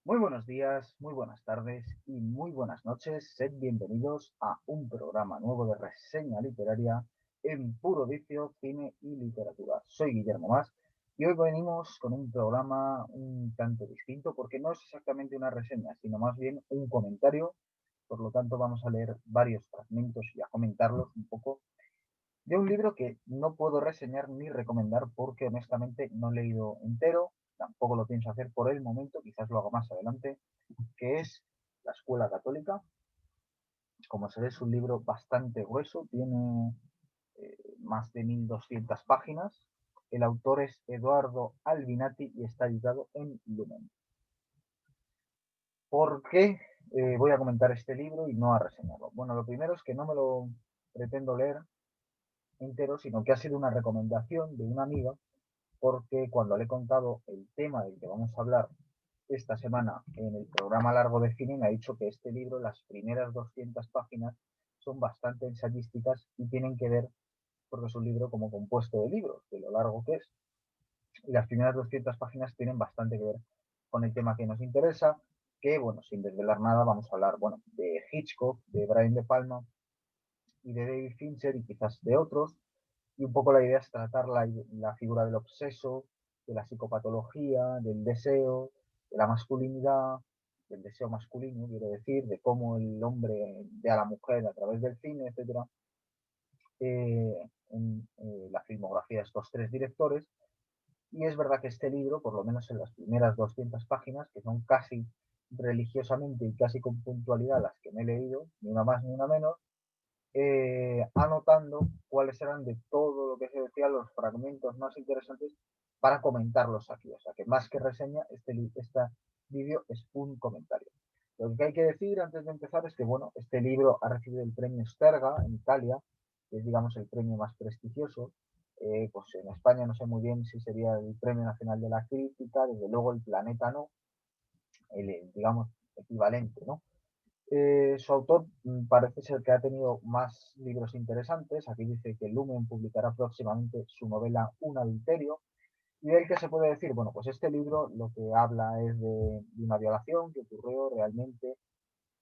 Muy buenos días, muy buenas tardes y muy buenas noches. Sed bienvenidos a un programa nuevo de reseña literaria en puro vicio, cine y literatura. Soy Guillermo Mas y hoy venimos con un programa un tanto distinto porque no es exactamente una reseña, sino más bien un comentario. Por lo tanto, vamos a leer varios fragmentos y a comentarlos un poco de un libro que no puedo reseñar ni recomendar porque honestamente no he leído entero, tampoco lo pienso hacer por el momento, quizás lo haga más adelante, que es La Escuela Católica. Como se ve, es un libro bastante grueso, tiene más de 1200 páginas. El autor es Eduardo Albinati y está editado en Lumen. ¿Por qué voy a comentar este libro y no a reseñarlo? Bueno, lo primero es que no me lo pretendo leer entero, sino que ha sido una recomendación de una amiga, porque cuando le he contado el tema del que vamos a hablar esta semana en el programa largo de cine, me ha dicho que este libro, las primeras 200 páginas, son bastante ensayísticas y tienen que ver, porque es un libro como compuesto de libros, de lo largo que es, y las primeras 200 páginas tienen bastante que ver con el tema que nos interesa, que, bueno, sin desvelar nada, vamos a hablar, bueno, de Hitchcock, de Brian De Palma y de David Fincher y quizás de otros, y un poco la idea es tratar la figura del obseso, de la psicopatología, del deseo, de la masculinidad, del deseo masculino, quiero decir, de cómo el hombre ve a la mujer a través del cine, etcétera, en la filmografía de estos tres directores. Y es verdad que este libro, por lo menos en las primeras 200 páginas, que son casi religiosamente y casi con puntualidad las que me he leído, ni una más ni una menos, anotando cuáles eran de todo lo que se decía los fragmentos más interesantes para comentarlos aquí. O sea que más que reseña, este vídeo es un comentario. Lo que hay que decir antes de empezar es que bueno, este libro ha recibido el premio Sterga en Italia, que es digamos el premio más prestigioso. Pues en España no sé muy bien si sería el Premio Nacional de la Crítica, desde luego el Planeta no, el digamos equivalente, ¿no? Su autor parece ser que ha tenido más libros interesantes. Aquí dice que Lumen publicará próximamente su novela Un adulterio. ¿Y del que se puede decir? Bueno, pues este libro lo que habla es de una violación que ocurrió realmente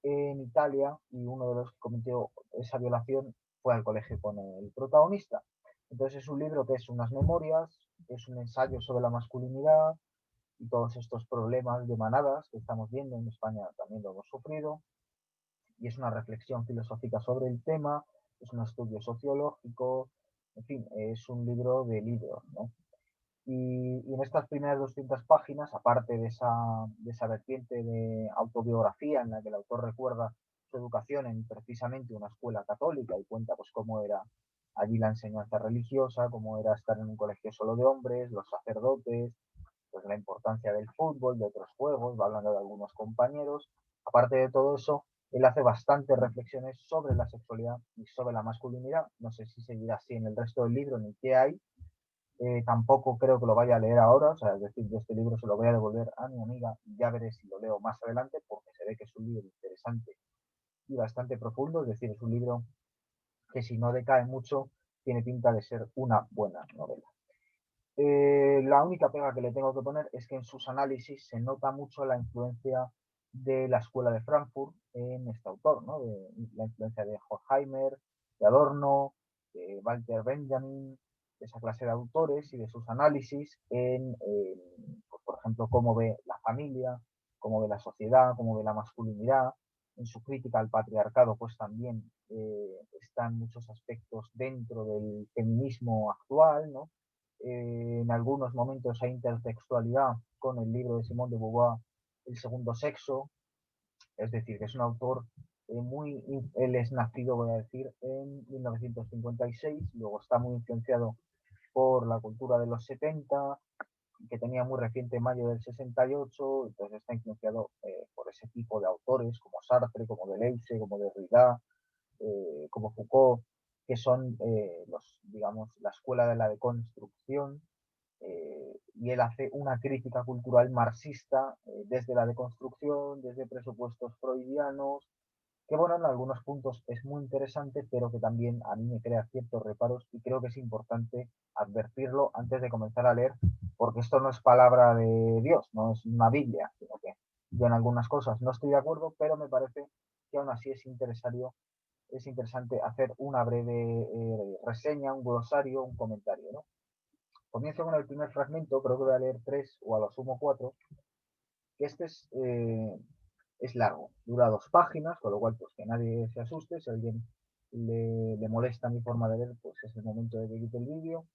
en Italia y uno de los que cometió esa violación fue al colegio con el protagonista. Entonces es un libro que es unas memorias, es un ensayo sobre la masculinidad y todos estos problemas de manadas que estamos viendo en España también lo hemos sufrido, y es una reflexión filosófica sobre el tema, es un estudio sociológico, en fin, es un libro de libros, ¿no? Y en estas primeras 200 páginas, aparte de esa vertiente de autobiografía en la que el autor recuerda su educación en precisamente una escuela católica y cuenta pues cómo era allí la enseñanza religiosa, cómo era estar en un colegio solo de hombres, los sacerdotes, pues la importancia del fútbol, de otros juegos, va hablando de algunos compañeros. Aparte de todo eso, él hace bastantes reflexiones sobre la sexualidad y sobre la masculinidad. No sé si seguirá así en el resto del libro ni qué hay. Tampoco creo que lo vaya a leer ahora, o sea, es decir, yo este libro se lo voy a devolver a mi amiga y ya veré si lo leo más adelante, porque se ve que es un libro interesante y bastante profundo, es decir, es un libro que si no decae mucho, tiene pinta de ser una buena novela. La única pega que le tengo que poner es que en sus análisis se nota mucho la influencia de la escuela de Frankfurt en este autor, ¿no? De la influencia de Horkheimer, de Adorno, de Walter Benjamin, de esa clase de autores y de sus análisis en, pues, por ejemplo, cómo ve la familia, cómo ve la sociedad, cómo ve la masculinidad. En su crítica al patriarcado, pues también están muchos aspectos dentro del feminismo actual, ¿no? En algunos momentos hay intertextualidad con el libro de Simone de Beauvoir, El segundo sexo, es decir, que es un autor él es nacido, voy a decir, en 1956, luego está muy influenciado por la cultura de los 70, que tenía muy reciente mayo del 68, entonces está influenciado por ese tipo de autores como Sartre, como Deleuze, como Derrida, como Foucault, que son digamos, la escuela de la deconstrucción, y él hace una crítica cultural marxista desde la deconstrucción, desde presupuestos freudianos, que bueno, en algunos puntos es muy interesante, pero que también a mí me crea ciertos reparos y creo que es importante advertirlo antes de comenzar a leer, porque esto no es palabra de Dios, no es una Biblia, sino que Yo en algunas cosas no estoy de acuerdo, pero me parece que aún así es interesante hacer una breve reseña, un glosario, un comentario, ¿no? Comienzo con el primer fragmento, creo que voy a leer 3 o a lo sumo 4, que este es largo, dura 2 páginas, con lo cual pues que nadie se asuste, si a alguien le molesta mi forma de ver, pues es el momento de que quite el vídeo.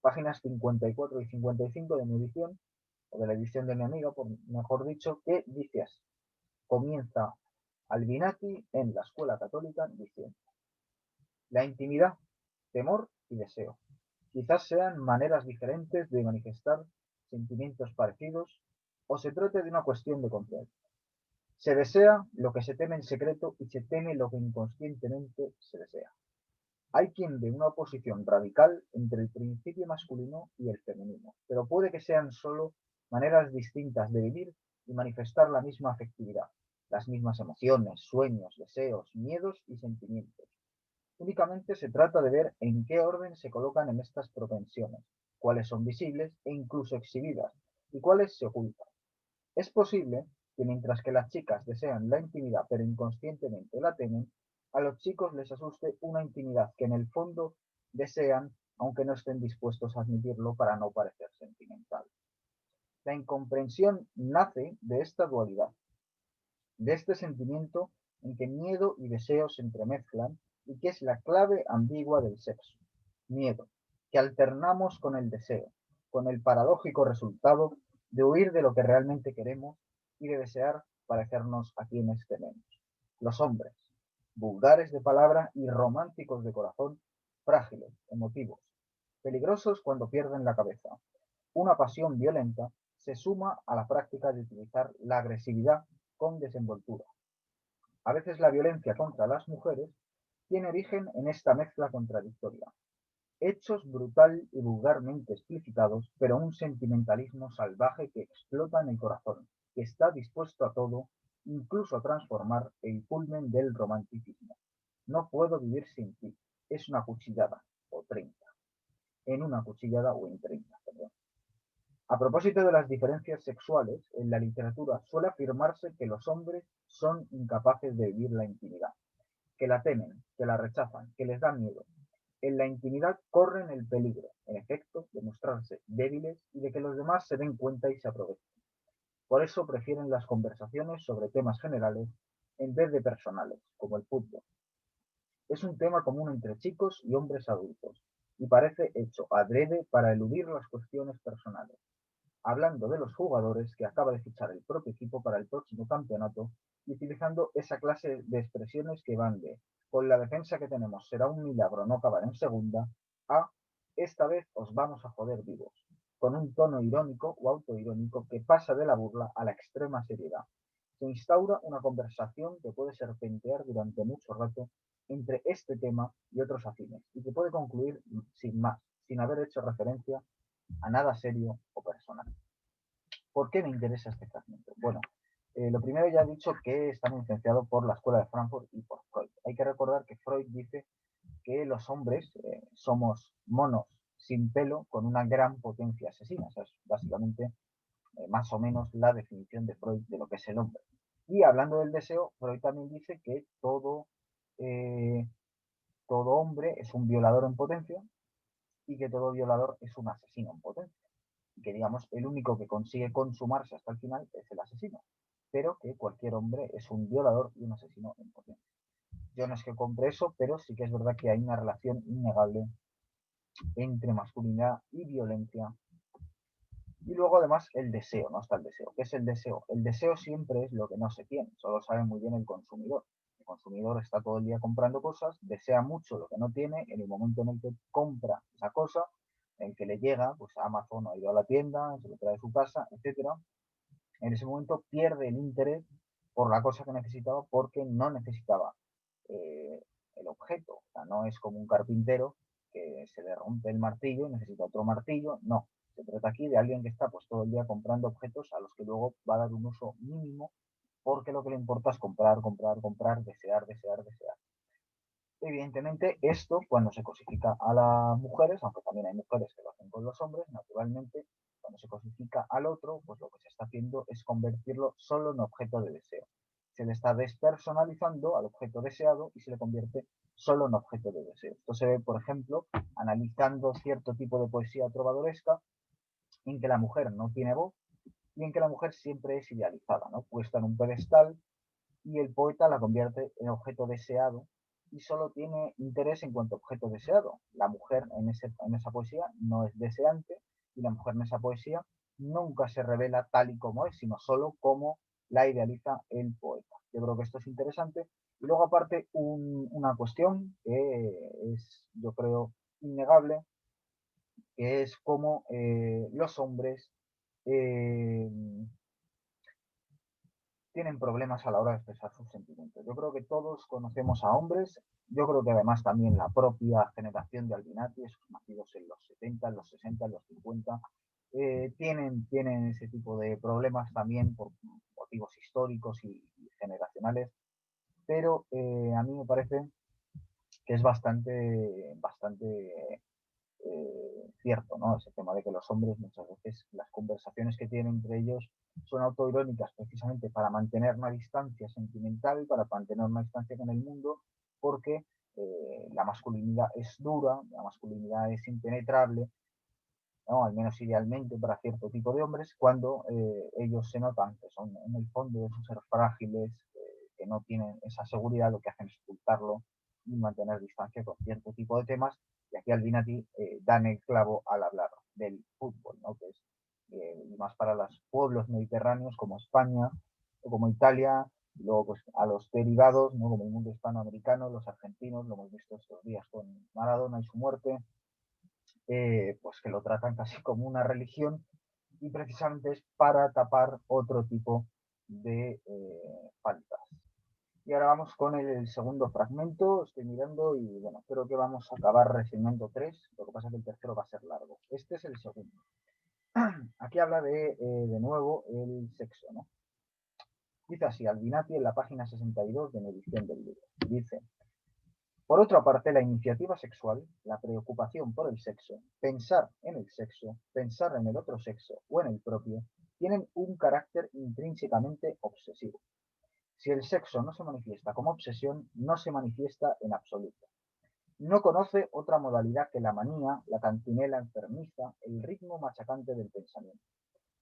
Páginas 54 y 55 de mi edición, o de la edición de mi amiga, por mejor dicho, que dice así. Comienza Albinati en la escuela católica diciendo: la intimidad, temor y deseo. Quizás sean maneras diferentes de manifestar sentimientos parecidos o se trate de una cuestión de conciencia. Se desea lo que se teme en secreto y se teme lo que inconscientemente se desea. Hay quien ve una oposición radical entre el principio masculino y el femenino, pero puede que sean solo maneras distintas de vivir y manifestar la misma afectividad, las mismas emociones, sueños, deseos, miedos y sentimientos. Únicamente se trata de ver en qué orden se colocan en estas propensiones, cuáles son visibles e incluso exhibidas y cuáles se ocultan. Es posible que mientras que las chicas desean la intimidad pero inconscientemente la temen, a los chicos les asuste una intimidad que en el fondo desean, aunque no estén dispuestos a admitirlo para no parecer sentimental. La incomprensión nace de esta dualidad, de este sentimiento en que miedo y deseo se entremezclan y que es la clave ambigua del sexo. Miedo, que alternamos con el deseo, con el paradójico resultado de huir de lo que realmente queremos y de desear parecernos a quienes tememos. Los hombres, vulgares de palabra y románticos de corazón, frágiles, emotivos, peligrosos cuando pierden la cabeza. Una pasión violenta se suma a la práctica de utilizar la agresividad con desenvoltura. A veces la violencia contra las mujeres tiene origen en esta mezcla contradictoria. Hechos brutal y vulgarmente explicitados, pero un sentimentalismo salvaje que explota en el corazón, que está dispuesto a todo, incluso a transformar el culmen del romanticismo. No puedo vivir sin ti. Es una cuchillada, o 30. En una cuchillada o en 30, perdón. A propósito de las diferencias sexuales, en la literatura suele afirmarse que los hombres son incapaces de vivir la intimidad, que la temen, que la rechazan, que les da miedo. En la intimidad corren el peligro, en efecto, de mostrarse débiles y de que los demás se den cuenta y se aprovechen. Por eso prefieren las conversaciones sobre temas generales en vez de personales, como el fútbol. Es un tema común entre chicos y hombres adultos, y parece hecho adrede para eludir las cuestiones personales. Hablando de los jugadores que acaba de fichar el propio equipo para el próximo campeonato y utilizando esa clase de expresiones que van de con la defensa que tenemos será un milagro no acabar en segunda a esta vez os vamos a joder vivos, con un tono irónico o autoirónico que pasa de la burla a la extrema seriedad. Se instaura una conversación que puede serpentear durante mucho rato entre este tema y otros afines y que puede concluir sin más, sin haber hecho referencia a nada serio o personal. ¿Por qué me interesa este fragmento? Bueno, lo primero ya he dicho que está muy influenciado por la escuela de Frankfurt y por Freud. Hay que recordar que Freud dice que los hombres somos monos sin pelo con una gran potencia asesina. O sea, es básicamente más o menos la definición de Freud de lo que es el hombre. Y hablando del deseo, Freud también dice que eh, todo hombre es un violador en potencia y que todo violador es un asesino en potencia. Y que digamos el único que consigue consumarse hasta el final es el asesino, pero que cualquier hombre es un violador y un asesino en potencia. Yo no es que compre eso, pero sí que es verdad que hay una relación innegable entre masculinidad y violencia. Y luego además el deseo, no está el deseo. ¿Qué es el deseo? El deseo siempre es lo que no se tiene, solo sabe muy bien el consumidor. El consumidor está todo el día comprando cosas, desea mucho lo que no tiene, en el momento en el que compra esa cosa, en que le llega, pues a Amazon ha ido a la tienda, se lo trae a su casa, etcétera. En ese momento pierde el interés por la cosa que necesitaba porque no necesitaba el objeto. O sea, no es como un carpintero que se le rompe el martillo y necesita otro martillo. No. Se trata aquí de alguien que está pues todo el día comprando objetos a los que luego va a dar un uso mínimo porque lo que le importa es comprar, comprar, comprar, desear, desear, desear. Evidentemente, esto cuando se cosifica a las mujeres, aunque también hay mujeres que lo hacen con los hombres, naturalmente, Cuando se cosifica al otro, pues lo que se está haciendo es convertirlo solo en objeto de deseo. Se le está despersonalizando al objeto deseado y se le convierte solo en objeto de deseo. Esto se ve, por ejemplo, analizando cierto tipo de poesía trovadoresca en que la mujer no tiene voz y en que la mujer siempre es idealizada, ¿no? Puesta en un pedestal, y el poeta la convierte en objeto deseado y solo tiene interés en cuanto a objeto deseado. La mujer en esa poesía no es deseante y la mujer en esa poesía nunca se revela tal y como es, sino solo como la idealiza el poeta. Yo creo que esto es interesante. Y luego aparte una cuestión que es, yo creo, innegable, que es cómo los hombres eh, tienen problemas a la hora de expresar sus sentimientos. Yo creo que todos conocemos a hombres, yo creo que además también la propia generación de Albinati, esos nacidos en los 70, en los 60, en los 50, tienen ese tipo de problemas también por motivos históricos y generacionales, pero a mí me parece que es bastante cierto, ¿no? Ese tema de que los hombres muchas veces las conversaciones que tienen entre ellos son autoirónicas precisamente para mantener una distancia sentimental, para mantener una distancia con el mundo, porque la masculinidad es dura, la masculinidad es impenetrable, ¿no? Al menos idealmente para cierto tipo de hombres, cuando ellos se notan que son en el fondo son ser frágiles, que no tienen esa seguridad, lo que hacen es ocultarlo y mantener distancia con cierto tipo de temas. Y aquí Albinati dan el clavo al hablar del fútbol, ¿no? Que es más para los pueblos mediterráneos como España o como Italia, y luego pues a los derivados, ¿no? Como el mundo hispanoamericano, los argentinos, lo hemos visto estos días con Maradona y su muerte, pues que lo tratan casi como una religión y precisamente es para tapar otro tipo de faltas. Y ahora vamos con el segundo fragmento, estoy mirando y bueno, creo que vamos a acabar reseñando tres, lo que pasa es que el tercero va a ser largo. Este es el segundo. Aquí habla de nuevo el sexo, ¿no? Dice así, Albinati en la página 62 de mi edición del libro. Dice, por otra parte, la iniciativa sexual, la preocupación por el sexo, pensar en el sexo, pensar en el otro sexo o en el propio, tienen un carácter intrínsecamente obsesivo. Si el sexo no se manifiesta como obsesión, no se manifiesta en absoluto. No conoce otra modalidad que la manía, la cantinela enfermiza, el ritmo machacante del pensamiento.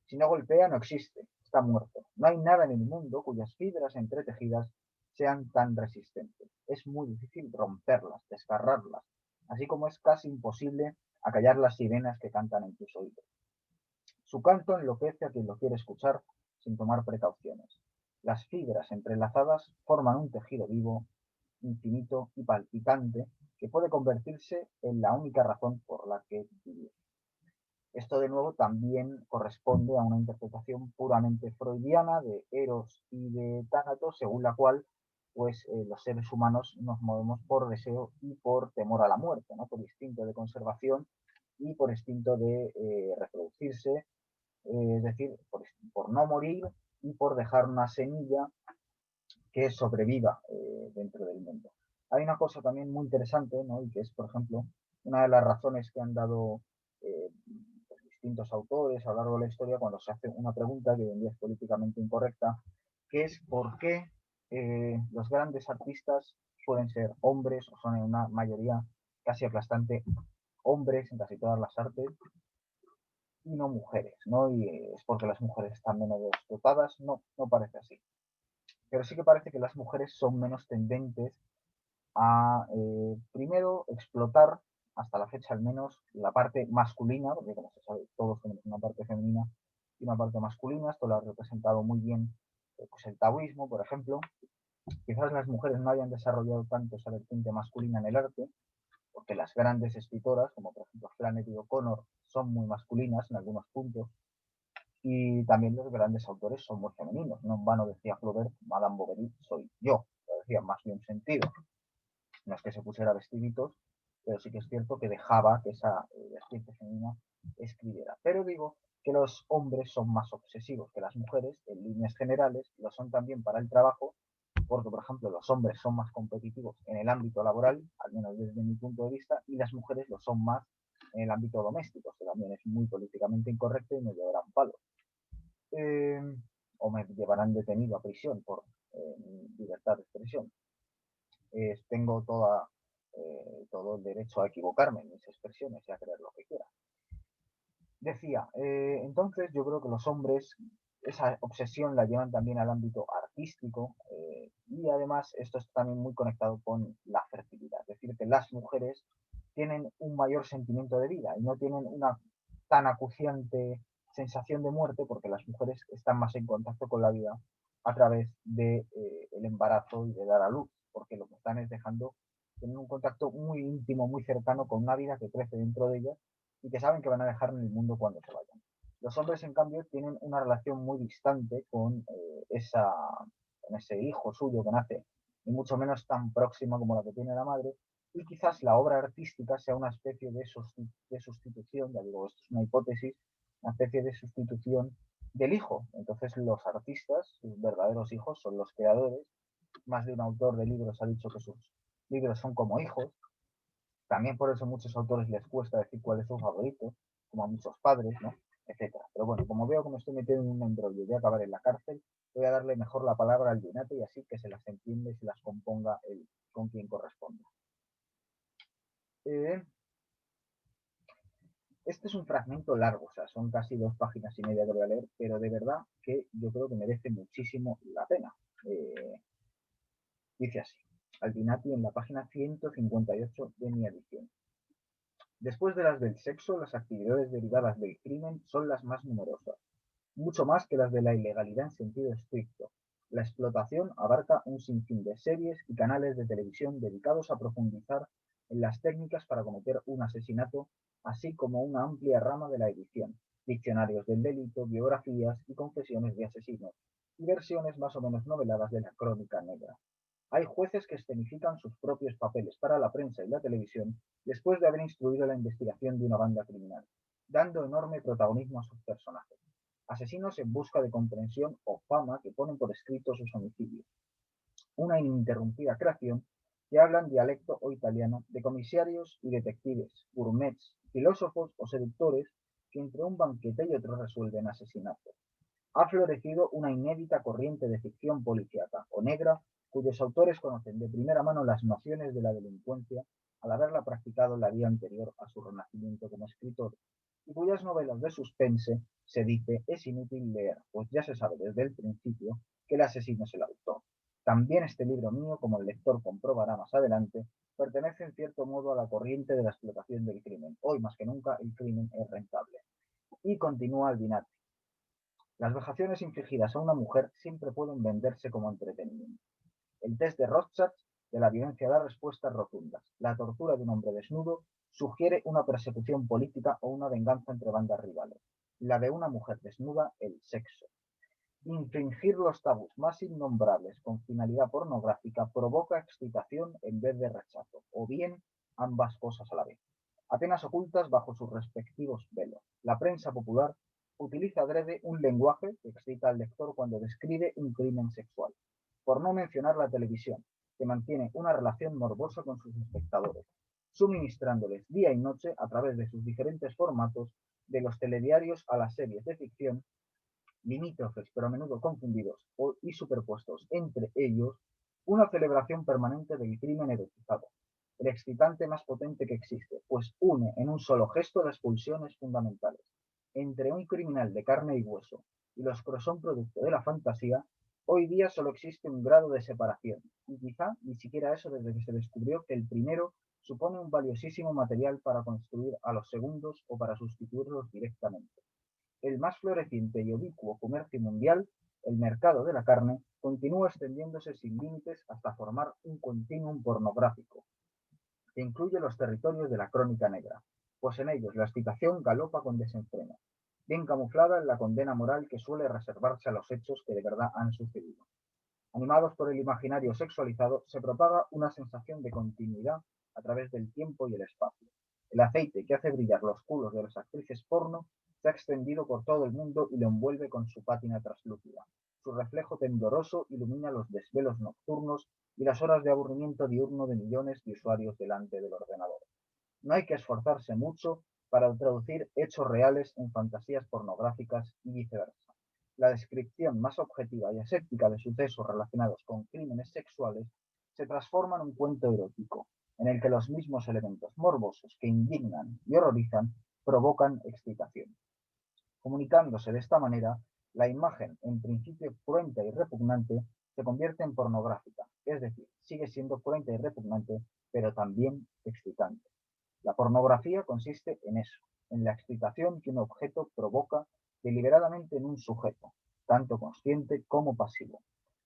Si no golpea, no existe, está muerto. No hay nada en el mundo cuyas fibras entretejidas sean tan resistentes. Es muy difícil romperlas, desgarrarlas, así como es casi imposible acallar las sirenas que cantan en tus oídos. Su canto enloquece a quien lo quiere escuchar sin tomar precauciones. Las fibras entrelazadas forman un tejido vivo, infinito y palpitante que puede convertirse en la única razón por la que vivir. Esto de nuevo también corresponde a una interpretación puramente freudiana de Eros y de Tánatos, según la cual pues, los seres humanos nos movemos por deseo y por temor a la muerte, ¿no? Por instinto de conservación y por instinto de reproducirse, es decir, por no morir y por dejar una semilla que sobreviva dentro del mundo. Hay una cosa también muy interesante, ¿no? Y que es, por ejemplo, una de las razones que han dado distintos autores a lo largo de la historia cuando se hace una pregunta que hoy en día es políticamente incorrecta, que es por qué los grandes artistas suelen ser hombres o son en una mayoría casi aplastante hombres en casi todas las artes y no mujeres, ¿no? Y es porque las mujeres están menos dotadas, no, no parece así. Pero sí que parece que las mujeres son menos tendentes a, primero, explotar, hasta la fecha al menos, la parte masculina, porque como se sabe, todos tenemos una parte femenina y una parte masculina, esto lo ha representado muy bien pues el taoísmo, por ejemplo. Quizás las mujeres no hayan desarrollado tanto esa vertiente masculina en el arte, porque las grandes escritoras, como por ejemplo Flannery O'Connor, son muy masculinas en algunos puntos, y también los grandes autores son muy femeninos. No en vano decía Flaubert, Madame Bovary, soy yo, lo decía más bien sentido. No es que se pusiera vestiditos, pero sí que es cierto que dejaba que esa vertiente femenina escribiera. Pero digo que los hombres son más obsesivos que las mujeres, en líneas generales, lo son también para el trabajo, porque, por ejemplo, los hombres son más competitivos en el ámbito laboral, al menos desde mi punto de vista, y las mujeres lo son más en el ámbito doméstico, que también es muy políticamente incorrecto y me llevarán palo. O me llevarán detenido a prisión por libertad de expresión. Tengo todo el derecho a equivocarme en mis expresiones y a creer lo que quiera. Decía, entonces yo creo que los hombres esa obsesión la llevan también al ámbito artístico y además esto está también muy conectado con la fertilidad. Es decir, que las mujeres tienen un mayor sentimiento de vida y no tienen una tan acuciante sensación de muerte porque las mujeres están más en contacto con la vida a través del embarazo y de dar a luz, porque lo que están es dejando, tienen un contacto muy íntimo, muy cercano con una vida que crece dentro de ellas y que saben que van a dejar en el mundo cuando se vayan. Los hombres, en cambio, tienen una relación muy distante con ese hijo suyo que nace, y mucho menos tan próxima como la que tiene la madre, y quizás la obra artística sea una especie de sustitución, ya digo, esto es una hipótesis, una especie de sustitución del hijo. Entonces los artistas, sus verdaderos hijos, son los creadores. Más de un autor de libros ha dicho que sus libros son como hijos. También por eso a muchos autores les cuesta decir cuál es su favorito, como a muchos padres, ¿no? Etcétera. Pero bueno, como veo que me estoy metiendo en un embrollo y voy a acabar en la cárcel, voy a darle mejor la palabra al Dinate y así que se las entiende y se las componga él con quien corresponda. Este es un fragmento largo, o sea, son casi 2 páginas y media que voy a leer, pero de verdad que yo creo que merece muchísimo la pena. Dice así, Aldinati en la página 158 de mi edición. Después de las del sexo, las actividades derivadas del crimen son las más numerosas, mucho más que las de la ilegalidad en sentido estricto. La explotación abarca un sinfín de series y canales de televisión dedicados a profundizar en las técnicas para cometer un asesinato, así como una amplia rama de la edición, diccionarios del delito, biografías y confesiones de asesinos, y versiones más o menos noveladas de la crónica negra. Hay jueces que escenifican sus propios papeles para la prensa y la televisión después de haber instruido la investigación de una banda criminal, dando enorme protagonismo a sus personajes. Asesinos en busca de comprensión o fama que ponen por escrito sus homicidios. Una ininterrumpida creación que hablan dialecto o italiano de comisarios y detectives, gourmets, filósofos o seductores que entre un banquete y otro resuelven asesinatos. Ha florecido una inédita corriente de ficción policíaca o negra cuyos autores conocen de primera mano las nociones de la delincuencia al haberla practicado la vida anterior a su renacimiento como escritor, y cuyas novelas de suspense, se dice, es inútil leer, pues ya se sabe desde el principio que el asesino es el autor. También este libro mío, como el lector comprobará más adelante, pertenece en cierto modo a la corriente de la explotación del crimen. Hoy más que nunca el crimen es rentable. Y continúa Albinati. Las vejaciones infligidas a una mujer siempre pueden venderse como entretenimiento. El test de Rorschach de la violencia da respuestas rotundas. La tortura de un hombre desnudo sugiere una persecución política o una venganza entre bandas rivales. La de una mujer desnuda, el sexo. Infringir los tabús más innombrables con finalidad pornográfica provoca excitación en vez de rechazo, o bien ambas cosas a la vez, apenas ocultas bajo sus respectivos velos. La prensa popular utiliza adrede un lenguaje que excita al lector cuando describe un crimen sexual, por no mencionar la televisión, que mantiene una relación morbosa con sus espectadores, suministrándoles día y noche, a través de sus diferentes formatos, de los telediarios a las series de ficción, limítrofes pero a menudo confundidos y superpuestos entre ellos, una celebración permanente del crimen erotizado, el excitante más potente que existe, pues une en un solo gesto las pulsiones fundamentales. Entre un criminal de carne y hueso y los que son producto de la fantasía, hoy día solo existe un grado de separación, y quizá ni siquiera eso desde que se descubrió que el primero supone un valiosísimo material para construir a los segundos o para sustituirlos directamente. El más floreciente y ubicuo comercio mundial, el mercado de la carne, continúa extendiéndose sin límites hasta formar un continuum pornográfico, que incluye los territorios de la crónica negra, pues en ellos la excitación galopa con desenfreno, bien camuflada en la condena moral que suele reservarse a los hechos que de verdad han sucedido. Animados por el imaginario sexualizado, se propaga una sensación de continuidad a través del tiempo y el espacio. El aceite que hace brillar los culos de las actrices porno se ha extendido por todo el mundo y lo envuelve con su pátina traslúcida. Su reflejo tembloroso ilumina los desvelos nocturnos y las horas de aburrimiento diurno de millones de usuarios delante del ordenador. No hay que esforzarse mucho para traducir hechos reales en fantasías pornográficas y viceversa. La descripción más objetiva y aséptica de sucesos relacionados con crímenes sexuales se transforma en un cuento erótico, en el que los mismos elementos morbosos que indignan y horrorizan provocan excitación. Comunicándose de esta manera, la imagen, en principio cruenta y repugnante, se convierte en pornográfica, es decir, sigue siendo cruenta y repugnante, pero también excitante. La pornografía consiste en eso, en la excitación que un objeto provoca deliberadamente en un sujeto, tanto consciente como pasivo.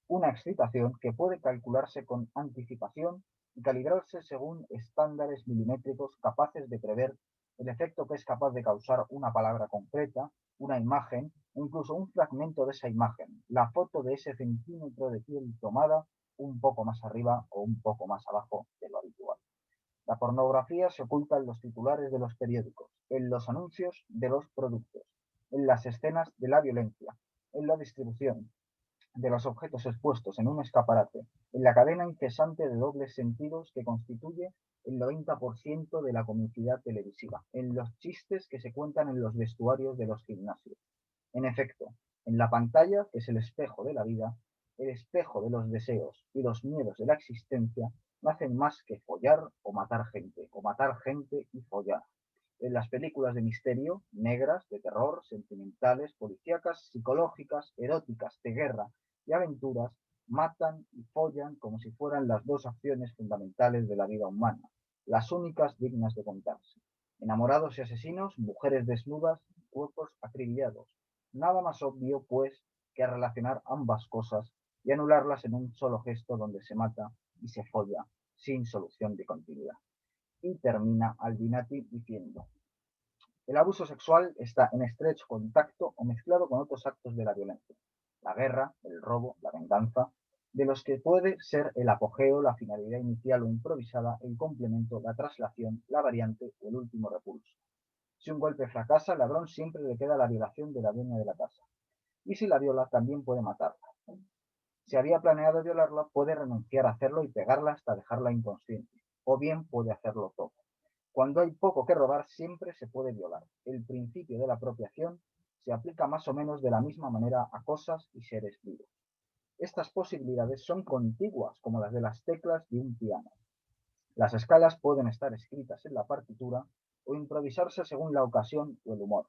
Una excitación que puede calcularse con anticipación y calibrarse según estándares milimétricos capaces de prever el efecto que es capaz de causar una palabra concreta, una imagen o incluso un fragmento de esa imagen, la foto de ese centímetro de piel tomada un poco más arriba o un poco más abajo de lo habitual. La pornografía se oculta en los titulares de los periódicos, en los anuncios de los productos, en las escenas de la violencia, en la distribución de los objetos expuestos en un escaparate, en la cadena incesante de dobles sentidos que constituye el 90% de la comicidad televisiva, en los chistes que se cuentan en los vestuarios de los gimnasios. En efecto, en la pantalla, que es el espejo de la vida, el espejo de los deseos y los miedos de la existencia, no hacen más que follar o matar gente y follar. En las películas de misterio, negras, de terror, sentimentales, policíacas, psicológicas, eróticas, de guerra y aventuras, matan y follan como si fueran las dos acciones fundamentales de la vida humana, las únicas dignas de contarse. Enamorados y asesinos, mujeres desnudas, cuerpos acribillados. Nada más obvio, pues, que relacionar ambas cosas y anularlas en un solo gesto donde se mata y se folla sin solución de continuidad. Y termina Albinati diciendo: el abuso sexual está en estrecho contacto o mezclado con otros actos de la violencia, la guerra, el robo, la venganza, de los que puede ser el apogeo, la finalidad inicial o improvisada, el complemento, la traslación, la variante o el último repulso. Si un golpe fracasa, al ladrón siempre le queda la violación de la dueña de la casa. Y si la viola, también puede matarla. Si había planeado violarla, puede renunciar a hacerlo y pegarla hasta dejarla inconsciente. O bien puede hacerlo todo. Cuando hay poco que robar, siempre se puede violar. El principio de la apropiación se aplica más o menos de la misma manera a cosas y seres vivos. Estas posibilidades son contiguas, como las de las teclas de un piano. Las escalas pueden estar escritas en la partitura o improvisarse según la ocasión o el humor.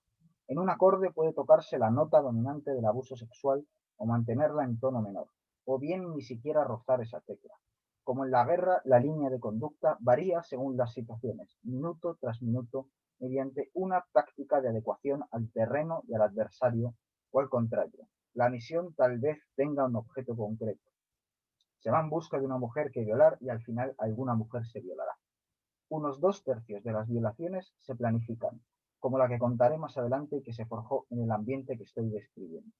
En un acorde puede tocarse la nota dominante del abuso sexual o mantenerla en tono menor, o bien ni siquiera rozar esa tecla. Como en la guerra, la línea de conducta varía según las situaciones, minuto tras minuto, mediante una táctica de adecuación al terreno y al adversario, o al contrario. La misión tal vez tenga un objeto concreto. Se va en busca de una mujer que violar y al final alguna mujer se violará. Unos 2/3 de las violaciones se planifican, como la que contaré más adelante y que se forjó en el ambiente que estoy describiendo.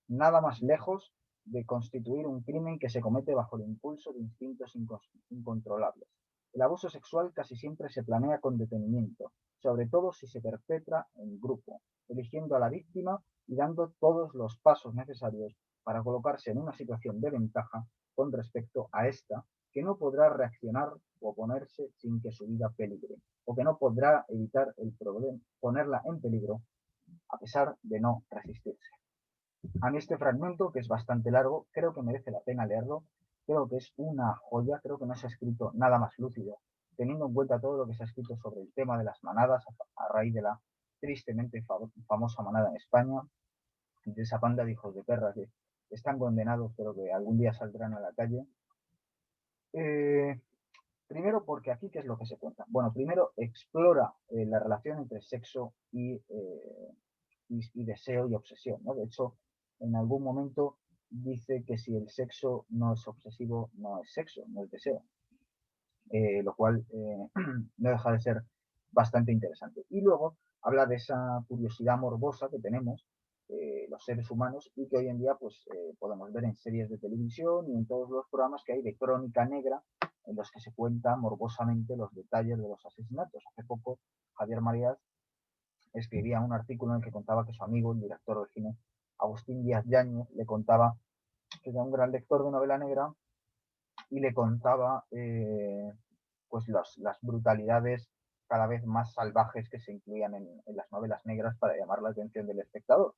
Nada más lejos de constituir un crimen que se comete bajo el impulso de instintos incontrolables. El abuso sexual casi siempre se planea con detenimiento, sobre todo si se perpetra en grupo, eligiendo a la víctima y dando todos los pasos necesarios para colocarse en una situación de ventaja con respecto a esta, que no podrá reaccionar o oponerse sin que su vida peligre, o que no podrá evitar el problema, ponerla en peligro a pesar de no resistirse. A mí este fragmento, que es bastante largo, creo que merece la pena leerlo, creo que es una joya, creo que no se ha escrito nada más lúcido, teniendo en cuenta todo lo que se ha escrito sobre el tema de las manadas a raíz de la tristemente famosa manada en España, de esa panda de hijos de perra que están condenados, pero que algún día saldrán a la calle. Primero porque aquí, ¿qué es lo que se cuenta? Bueno, primero explora la relación entre sexo y deseo y obsesión, ¿no? De hecho, en algún momento dice que si el sexo no es obsesivo, no es sexo, no es deseo, lo cual no deja de ser bastante interesante. Y luego habla de esa curiosidad morbosa que tenemos los seres humanos y que hoy en día pues podemos ver en series de televisión y en todos los programas que hay de crónica negra en los que se cuentan morbosamente los detalles de los asesinatos. Hace poco Javier Marías escribía un artículo en el que contaba que su amigo, el director de cine, Agustín Díaz Yáñez, le contaba que era un gran lector de novela negra y le contaba pues las brutalidades cada vez más salvajes que se incluían en las novelas negras para llamar la atención del espectador.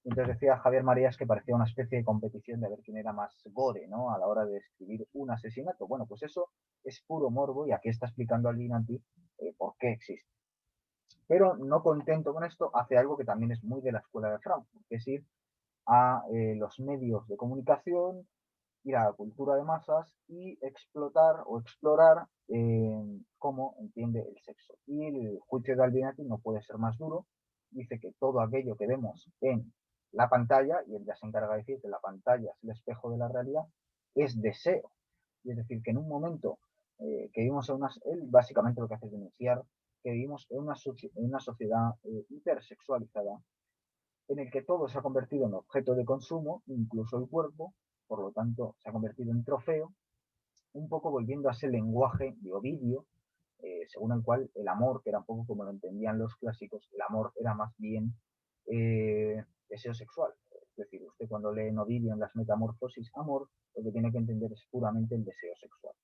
Entonces decía Javier Marías que parecía una especie de competición de ver quién era más gore, ¿no? A la hora de escribir un asesinato. Bueno, pues eso es puro morbo y aquí está explicando Alvinati por qué existe. Pero no contento con esto, hace algo que también es muy de la escuela de Frankfurt, que es ir a los medios de comunicación, ir a la cultura de masas y explotar o explorar cómo entiende el sexo. Y el juicio de Alvinati no puede ser más duro. Dice que todo aquello que vemos en la pantalla, y él ya se encarga de decir que la pantalla es el espejo de la realidad, es deseo. Y es decir, que en un momento que vivimos en una... Él básicamente lo que hace es denunciar que vivimos en una sociedad hipersexualizada en el que todo se ha convertido en objeto de consumo, incluso el cuerpo, por lo tanto se ha convertido en trofeo, un poco volviendo a ese lenguaje de Ovidio, según el cual el amor, que era un poco como lo entendían los clásicos, el amor era más bien deseo sexual. Es decir, usted cuando lee en Ovidio en las Metamorfosis, amor, lo que tiene que entender es puramente el deseo sexual.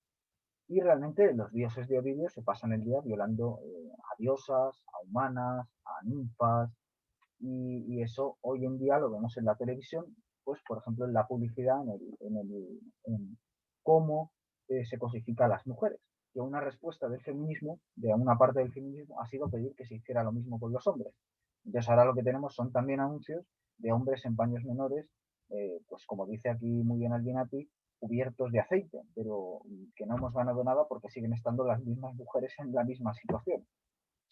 Y realmente los dioses de Ovidio se pasan el día violando a diosas, a humanas, a ninfas, y eso hoy en día lo vemos en la televisión, pues por ejemplo en la publicidad, en cómo se cosifica a las mujeres. Que una respuesta del feminismo, de una parte del feminismo, ha sido pedir que se hiciera lo mismo con los hombres. Entonces ahora lo que tenemos son también anuncios de hombres en paños menores, pues como dice aquí muy bien Albinati, cubiertos de aceite, pero que no hemos ganado nada porque siguen estando las mismas mujeres en la misma situación.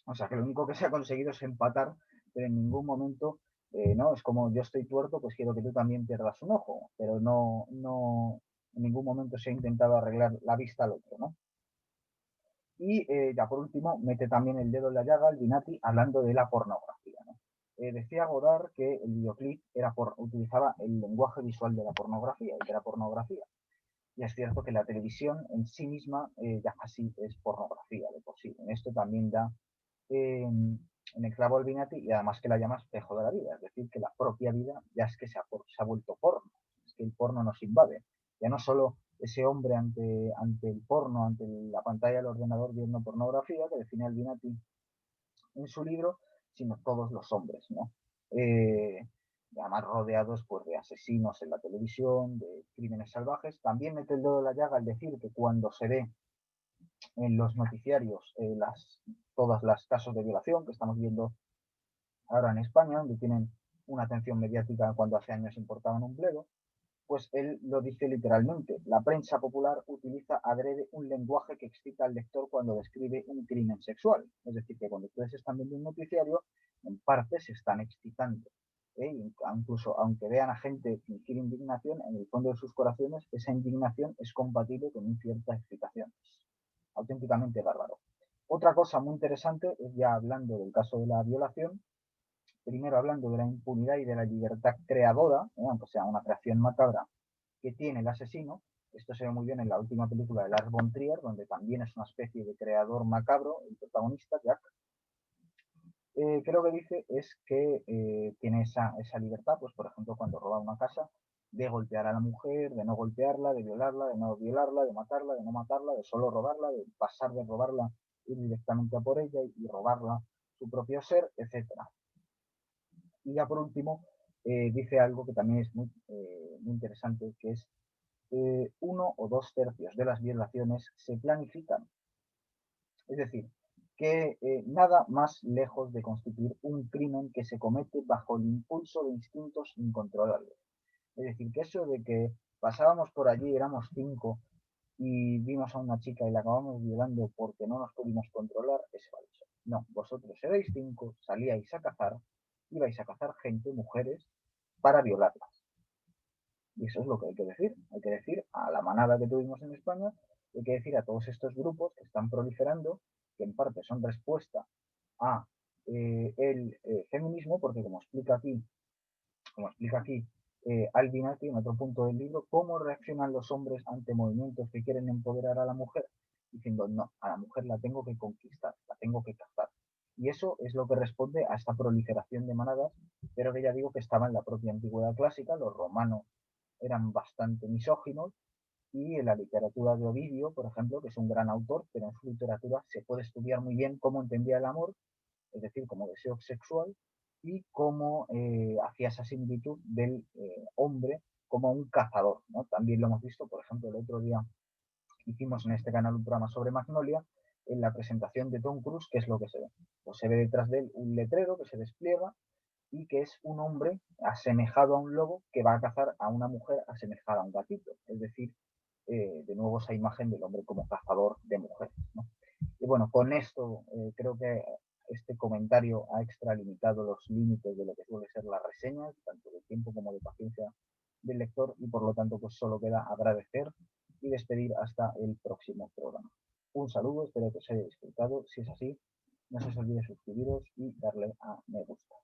O sea, que lo único que se ha conseguido es empatar, pero en ningún momento, ¿no? Es como yo estoy tuerto, pues quiero que tú también pierdas un ojo, pero no, en ningún momento se ha intentado arreglar la vista al otro, ¿no? Y ya por último, mete también el dedo en la llaga Albinati hablando de la pornografía, ¿no? Decía Godard que el videoclip utilizaba el lenguaje visual de la pornografía y de la pornografía. Y es cierto que la televisión en sí misma ya casi es pornografía de por sí. En esto también da en el clavo Albinati y además que la llama espejo de la vida. Es decir, que la propia vida ya es que se ha vuelto porno. Es que el porno nos invade. Ya no solo ese hombre ante el porno, ante la pantalla del ordenador viendo pornografía, que define Albinati en su libro, sino todos los hombres, ¿no? Además rodeados pues, de asesinos en la televisión, de crímenes salvajes. También mete el dedo en la llaga al decir que cuando se ve en los noticiarios todas las casos de violación que estamos viendo ahora en España, donde tienen una atención mediática cuando hace años importaban un bledo, pues él lo dice literalmente. La prensa popular utiliza adrede un lenguaje que excita al lector cuando describe un crimen sexual. Es decir, que cuando ustedes están viendo un noticiario, en parte se están excitando. Incluso aunque vean a gente fingir indignación, en el fondo de sus corazones esa indignación es compatible con una cierta excitación. Es auténticamente bárbaro. Otra cosa muy interesante es ya hablando del caso de la violación, primero hablando de la impunidad y de la libertad creadora, aunque sea una creación macabra, que tiene el asesino. Esto se ve muy bien en la última película de Lars von Trier, donde también es una especie de creador macabro, el protagonista, Jack. Creo que dice es que tiene esa libertad, pues por ejemplo, cuando roba una casa, de golpear a la mujer, de no golpearla, de violarla, de no violarla, de matarla, de no matarla, de solo robarla, de pasar de robarla, ir directamente a por ella y robarla su propio ser, etcétera. Y ya por último, dice algo que también es muy interesante, que es 1 o 2 tercios de las violaciones se planifican. Es decir, que nada más lejos de constituir un crimen que se comete bajo el impulso de instintos incontrolables. Es decir, que eso de que pasábamos por allí, éramos 5 y vimos a una chica y la acabamos violando porque no nos pudimos controlar, es falso. No, vosotros erais 5, salíais a cazar, ibais a cazar gente, mujeres, para violarlas. Y eso es lo que hay que decir. Hay que decir a la manada que tuvimos en España, hay que decir a todos estos grupos que están proliferando, que en parte son respuesta a el feminismo, porque como explica aquí Albinati en otro punto del libro, cómo reaccionan los hombres ante movimientos que quieren empoderar a la mujer, diciendo, no, a la mujer la tengo que conquistar, la tengo que cazar. Y eso es lo que responde a esta proliferación de manadas, pero que ya digo que estaba en la propia antigüedad clásica, los romanos eran bastante misóginos, Y en la literatura de Ovidio, por ejemplo, que es un gran autor, pero en su literatura se puede estudiar muy bien cómo entendía el amor, es decir, como deseo sexual, y cómo hacía esa similitud del hombre como un cazador, ¿no? También lo hemos visto, por ejemplo, el otro día hicimos en este canal un programa sobre Magnolia, en la presentación de Tom Cruise, ¿qué es lo que se ve? Pues se ve detrás de él un letrero que se despliega y que es un hombre asemejado a un lobo que va a cazar a una mujer asemejada a un gatito. Es decir, de nuevo esa imagen del hombre como cazador de mujeres, ¿no? Y bueno, con esto creo que este comentario ha extralimitado los límites de lo que suele ser las reseñas, tanto de tiempo como de paciencia del lector, y por lo tanto pues solo queda agradecer y despedir hasta el próximo programa. Un saludo, espero que os haya disfrutado. Si es así, no se os olvide suscribiros y darle a me gusta.